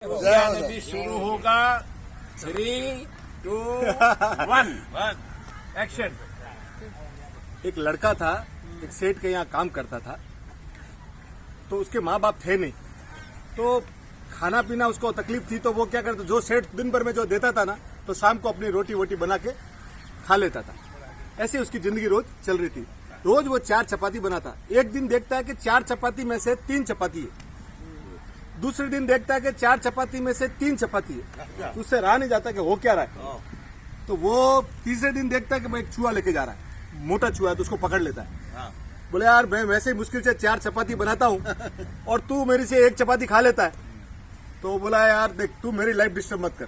अभी शुरू होगा 3, 2, 1 एक्शन। एक लड़का था, एक सेठ के यहाँ काम करता था। तो उसके माँ बाप थे नहीं, तो खाना पीना उसको तकलीफ थी। तो वो क्या करता, जो सेठ दिन भर में जो देता था ना, तो शाम को अपनी रोटी वोटी बना के खा लेता था। ऐसे उसकी जिंदगी रोज चल रही थी। रोज वो 4 चपाती बनाता। एक दिन देखता है कि 4 चपाती में से 3 चपाती है। दूसरे दिन देखता है कि 4 चपाती में से 3 चपाती है। तो उससे रहा नहीं जाता कि हो क्या रहा है। तो वो तीसरे दिन देखता है कि मैं एक चूहा लेके जा रहा है, मोटा चूहा है, तो उसको पकड़ लेता है। बोले यार मैं वैसे ही मुश्किल से 4 चपाती बनाता हूँ और तू मेरी से 1 चपाती खा लेता है। तो बोला यार देख, तू मेरी लाइफ डिस्टर्ब मत कर।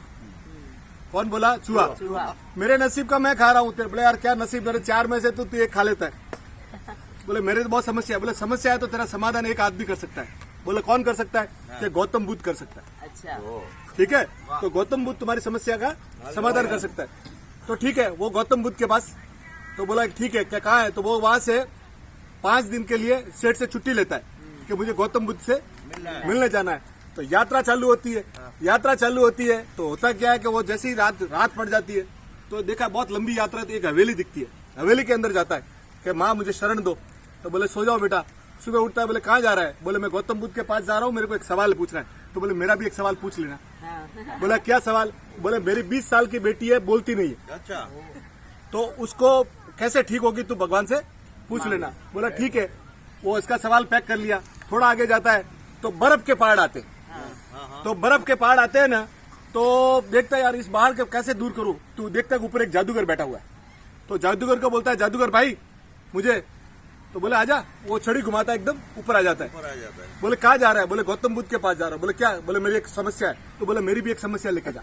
कौन बोला? चूहा। मेरे नसीब का मैं खा रहा हूँ। बोले यार क्या नसीब, मेरे 4 में से तू 1 खा लेता है। बोले मेरे तो बहुत समस्या है। बोले समस्या है तो तेरा समाधान एक आदमी कर सकता है। बोले कौन कर सकता है? कि गौतम बुद्ध कर सकता है। अच्छा, ठीक है, तो गौतम बुद्ध तुम्हारी समस्या का समाधान कर सकता है। तो ठीक है, वो गौतम बुद्ध के पास, तो बोला ठीक है, क्या कहाँ है? तो वो वहां से 5 दिन के लिए सेठ से छुट्टी लेता है कि मुझे गौतम बुद्ध से मिलने जाना है। तो यात्रा चालू होती है। यात्रा चालू होती है तो होता क्या है कि वो जैसे ही रात पड़ जाती है, तो देखा बहुत लंबी यात्रा, तो एक हवेली दिखती है। हवेली के अंदर जाता है कि माँ मुझे शरण दो। तो बोले सो जाओ बेटा। सुबह उठता है, बोले कहाँ जा रहा है? बोले मैं गौतम बुद्ध के पास जा रहा हूँ, मेरे को एक सवाल पूछना है। तो बोले मेरा भी एक सवाल पूछ लेना। बोला क्या सवाल? बोले मेरी 20 साल की बेटी है, बोलती नहीं है। अच्छा, तो उसको कैसे ठीक होगी, तू भगवान से पूछ लेना। बोला ठीक है। वो इसका सवाल पैक कर लिया। थोड़ा आगे जाता है तो बर्फ के पहाड़ आते। तो बर्फ के पहाड़ आते हैं ना, तो देखता है यार इस पहाड़ को कैसे दूर करूं। तो देखता है ऊपर एक जादूगर बैठा हुआ है। तो जादूगर को बोलता है, जादूगर भाई मुझे। तो बोले आजा। वो छड़ी घुमाता है, एकदम ऊपर आ जाता है। बोले कहाँ जा रहा है? बोले गौतम बुद्ध के पास जा रहा है। बोले क्या? बोले मेरी एक समस्या है। तो बोले मेरी भी एक समस्या लेके जा,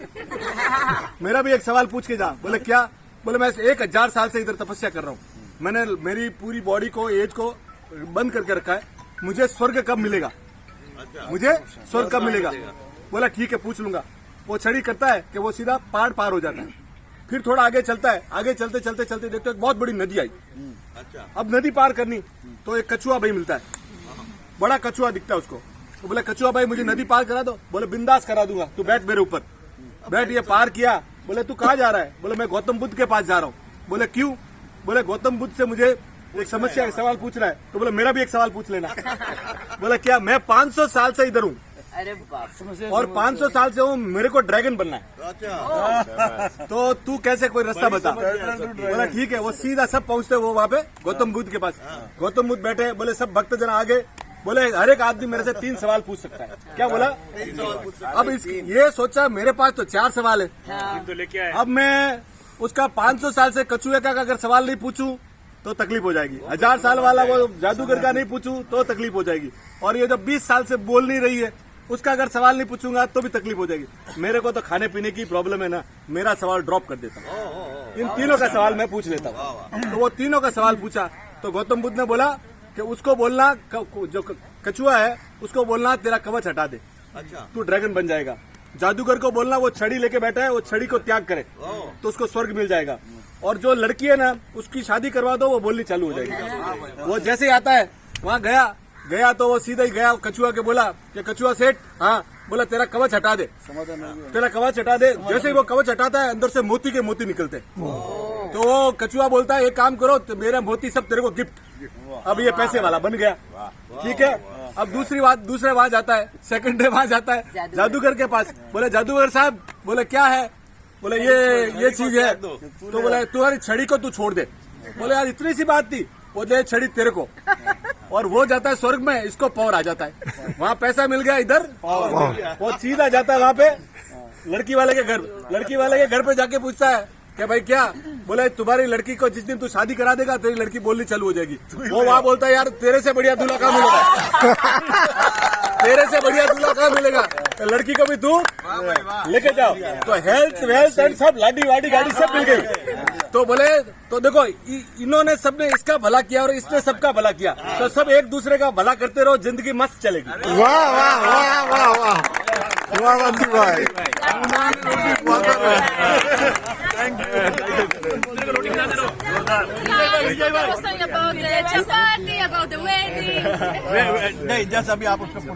मेरा भी एक सवाल पूछ के जा। बोले क्या? बोले मैं 1000 साल से इधर तपस्या कर रहा हूँ। मैंने मेरी पूरी बॉडी को, एज को बंद करके रखा है। मुझे स्वर्ग कब मिलेगा? मुझे स्वर्ग कब मिलेगा? बोला ठीक है, पूछ लूंगा। वो छड़ी करता है कि वो सीधा पहाड़ पार हो जाता है। फिर थोड़ा आगे चलता है। आगे चलते चलते चलते देखते एक बहुत बड़ी नदी आई। अब नदी पार करनी, तो एक कछुआ भाई मिलता है। बड़ा कछुआ दिखता है उसको। तो बोले कछुआ भाई मुझे नदी पार करा दो। बोले बिंदास करा दूंगा, तू बैठ मेरे ऊपर बैठ। ये पार किया। बोले तू कहाँ जा रहा है? बोले मैं गौतम बुद्ध के पास जा रहा हूँ। बोले क्यों? बोले गौतम बुद्ध से मुझे एक समस्या का सवाल पूछ रहा है। तो बोले मेरा भी एक सवाल पूछ लेना। बोले क्या? मैं 500 साल से इधर हूँ अरे बाप, और 500 साल से हूँ, मेरे को ड्रैगन बनना है। तो तू कैसे, कोई रास्ता बता। बोला ठीक है। वो सीधा सब पहुंचते वो वहाँ पे गौतम बुद्ध के पास। गौतम बुद्ध बैठे। बोले सब भक्तजन आगे। बोले हर एक आदमी मेरे से 3 सवाल पूछ सकता है। क्या बोला? अब ये सोचा मेरे पास तो 4 सवाल है। अब मैं उसका 500 साल से कछुए का अगर सवाल नहीं पूछूं तो तकलीफ हो जाएगी। 1000 साल वाला वो जादूगर का नहीं पूछूं तो तकलीफ हो जाएगी। और ये जो 20 साल से बोल नहीं रही है, उसका अगर सवाल नहीं पूछूंगा तो भी तकलीफ हो जाएगी। मेरे को तो खाने पीने की प्रॉब्लम है ना, मेरा सवाल ड्रॉप कर देता हूँ। इन तीनों का सवाल मैं पूछ लेता हूँ। तो वो तीनों का सवाल पूछा। तो गौतम बुद्ध ने बोला कि उसको बोलना, जो कछुआ है उसको बोलना तेरा कवच हटा दे, तू ड्रैगन बन जाएगा। जादूगर को बोलना वो छड़ी लेके बैठा है, वो छड़ी को त्याग करे तो उसको स्वर्ग मिल जाएगा। और जो लड़की है ना, उसकी शादी करवा दो, वो बोलनी चालू हो जाएगी। वो जैसे ही आता है वहाँ गया तो वो सीधा ही गया कछुआ के बोला कि कछुआ सेठ, हाँ। बोला तेरा कवच हटा दे, तेरा कवच हटा दे। जैसे ही वो कवच हटाता है, अंदर से मोती के मोती निकलते। तो वो कछुआ बोलता है एक काम करो, तो मेरा मोती सब तेरे को गिफ्ट। अब ये पैसे वाला बन गया। ठीक है। अब दूसरे वहां जाता है, सेकंड डे वहां जाता है जादूगर के पास। बोले जादूगर साहब, बोले क्या है? बोले ये चीज है। तो बोले तुम्हारी छड़ी को तू छोड़ दे। बोले यार इतनी सी बात थी। वो दे छड़ी तेरे को। और वो जाता है स्वर्ग में, इसको पावर आ जाता है। वहाँ पैसा मिल गया, इधर वो सीधा जाता है वहाँ पे लड़की वाले के घर। लड़की वाले के घर पे जाके पूछता है क्या भाई क्या? बोले तुम्हारी लड़की को जिस दिन तू शादी करा देगा, तेरी लड़की बोलनी चालू हो जाएगी। वो वहाँ बोलता है यार तेरे से बढ़िया दूल्हा कहाँ मिलेगा? तेरे से बढ़िया दूल्हा कहाँ मिलेगा? तो लड़की को भी तू लेके जाओ। तो हेल्थ वेल्थ एंड सब लाडी वाडी गाड़ी सब मिल गई। तो बोले तो देखो इन्होंने सबने इसका भला किया और इसने सबका भला किया, तो सब एक दूसरे का भला करते रहो, जिंदगी मस्त चलेगी। वाह वाह वाह वाह वाह वाह वंदू भाई। About the chapati, about the wedding. नहीं, जैसा अभी आप उसको पूरा